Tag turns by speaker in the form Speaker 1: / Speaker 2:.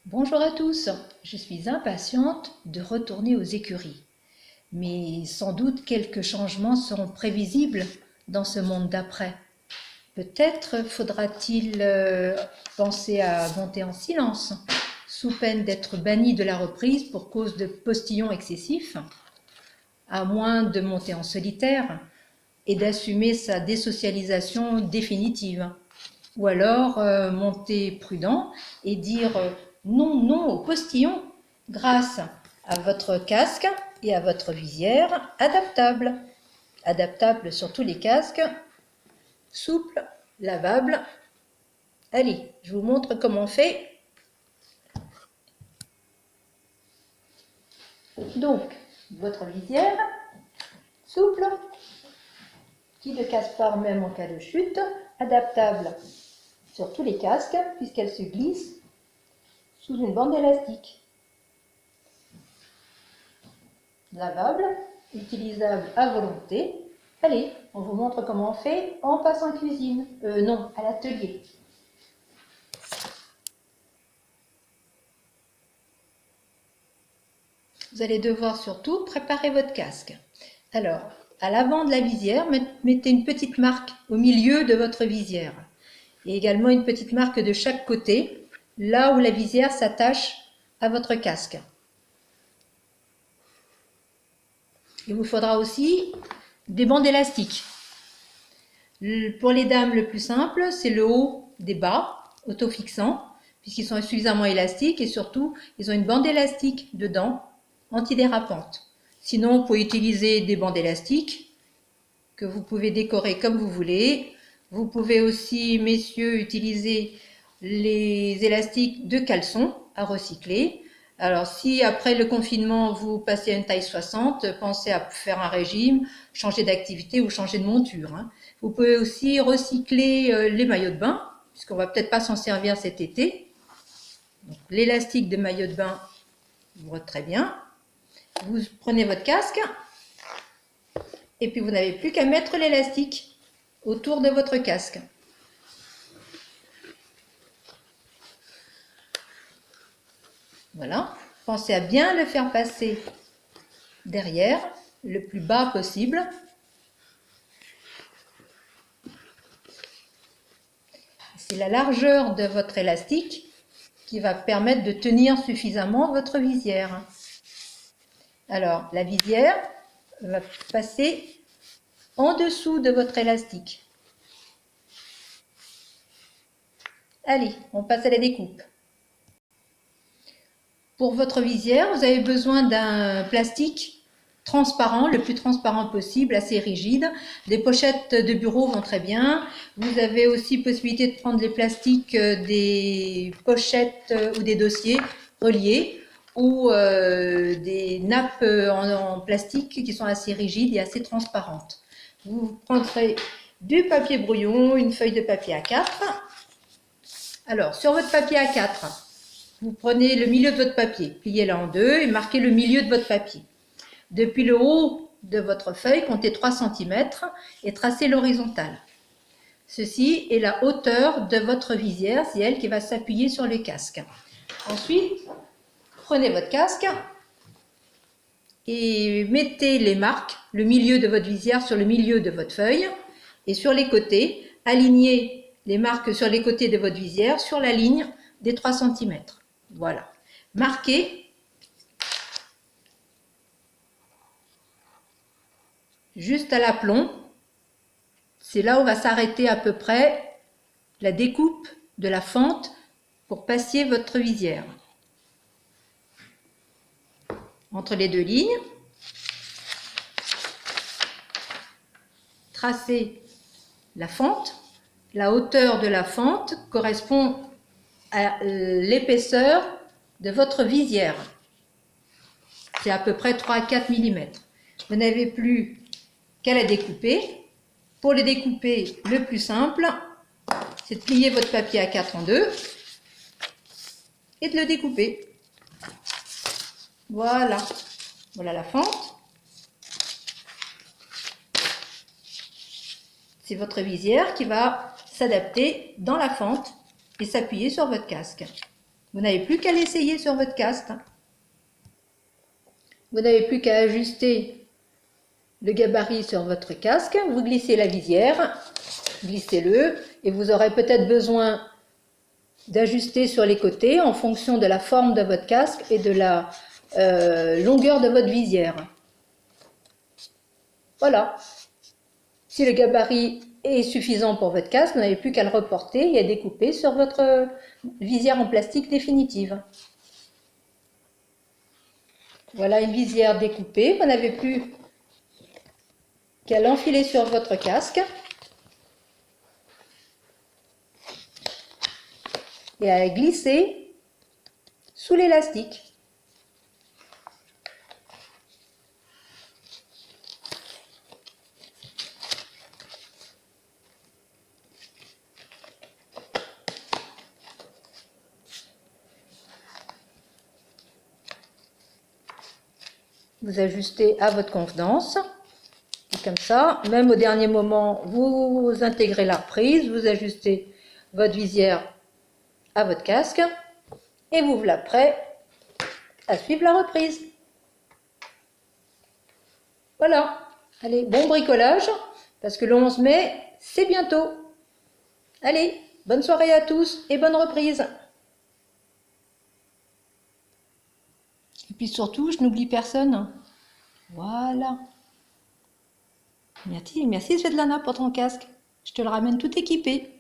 Speaker 1: Bonjour à tous, je suis impatiente de retourner aux écuries. Mais sans doute quelques changements seront prévisibles dans ce monde d'après. Peut-être faudra-t-il penser à monter en silence, sous peine d'être banni de la reprise pour cause de postillons excessifs, à moins de monter en solitaire et d'assumer sa désocialisation définitive. Ou alors monter prudent et dire non, non au postillon grâce à votre casque et à votre visière adaptable. Adaptable sur tous les casques, souple, lavable. Allez, je vous montre comment on fait. Donc, votre visière, souple, qui ne casse pas même en cas de chute, adaptable sur tous les casques puisqu'elle se glisse sous une bande élastique. Lavable, utilisable à volonté. Allez, on vous montre comment on fait en passant en cuisine. Non, à l'atelier. Vous allez devoir surtout préparer votre casque. Alors, à l'avant de la visière, mettez une petite marque au milieu de votre visière. Et également une petite marque de chaque côté, là où la visière s'attache à votre casque. Il vous faudra aussi des bandes élastiques. Pour les dames, le plus simple, c'est le haut des bas, autofixants, puisqu'ils sont suffisamment élastiques et surtout, ils ont une bande élastique dedans, antidérapante. Sinon, vous pouvez utiliser des bandes élastiques que vous pouvez décorer comme vous voulez. Vous pouvez aussi, messieurs, utiliser les élastiques de caleçon à recycler. Alors, si après le confinement, vous passez à une taille 60, pensez à faire un régime, changer d'activité ou changer de monture. Vous pouvez aussi recycler les maillots de bain, puisqu'on va peut-être pas s'en servir cet été. L'élastique de maillot de bain vous très bien. Vous prenez votre casque et puis vous n'avez plus qu'à mettre l'élastique autour de votre casque. Voilà, pensez à bien le faire passer derrière, le plus bas possible. C'est la largeur de votre élastique qui va permettre de tenir suffisamment votre visière. Alors, la visière va passer en dessous de votre élastique. Allez, on passe à la découpe. Pour votre visière, vous avez besoin d'un plastique transparent, le plus transparent possible, assez rigide. Des pochettes de bureau vont très bien. Vous avez aussi possibilité de prendre les plastiques des pochettes ou des dossiers reliés ou des nappes en plastique qui sont assez rigides et assez transparentes. Vous prendrez du papier brouillon, une feuille de papier A4. Alors, sur votre papier A4, vous prenez le milieu de votre papier, pliez-le en deux et marquez le milieu de votre papier. Depuis le haut de votre feuille, comptez 3 cm et tracez l'horizontale. Ceci est la hauteur de votre visière, c'est elle qui va s'appuyer sur le casque. Ensuite, prenez votre casque et mettez les marques, le milieu de votre visière sur le milieu de votre feuille et sur les côtés, alignez les marques sur les côtés de votre visière sur la ligne des 3 cm. Voilà. Marquez juste à l'aplomb. C'est là où va s'arrêter à peu près la découpe de la fente pour passer votre visière. Entre les deux lignes, tracez la fente. La hauteur de la fente correspond à l'épaisseur de votre visière. C'est à peu près 3 à 4 mm. Vous n'avez plus qu'à la découper. Pour le découper, le plus simple, c'est de plier votre papier A4 en deux et de le découper. Voilà. Voilà la fente. C'est votre visière qui va s'adapter dans la fente et s'appuyer sur votre casque. Vous n'avez plus qu'à l'essayer sur votre casque. Vous n'avez plus qu'à ajuster le gabarit sur votre casque. Vous glissez la visière, glissez-le, et vous aurez peut-être besoin d'ajuster sur les côtés en fonction de la forme de votre casque et de la longueur de votre visière. Voilà. Si le gabarit est suffisant pour votre casque, vous n'avez plus qu'à le reporter et à découper sur votre visière en plastique définitive. Voilà une visière découpée, vous n'avez plus qu'à l'enfiler sur votre casque et à glisser sous l'élastique. Vous ajustez à votre convenance. Et comme ça, même au dernier moment, vous intégrez la reprise, vous ajustez votre visière à votre casque et vous voilà prêt à suivre la reprise. Voilà. Allez, bon bricolage, parce que le 11 mai, c'est bientôt. Allez, bonne soirée à tous et bonne reprise. Et puis surtout, je n'oublie personne. Voilà. Merci Svetlana pour ton casque. Je te le ramène tout équipé.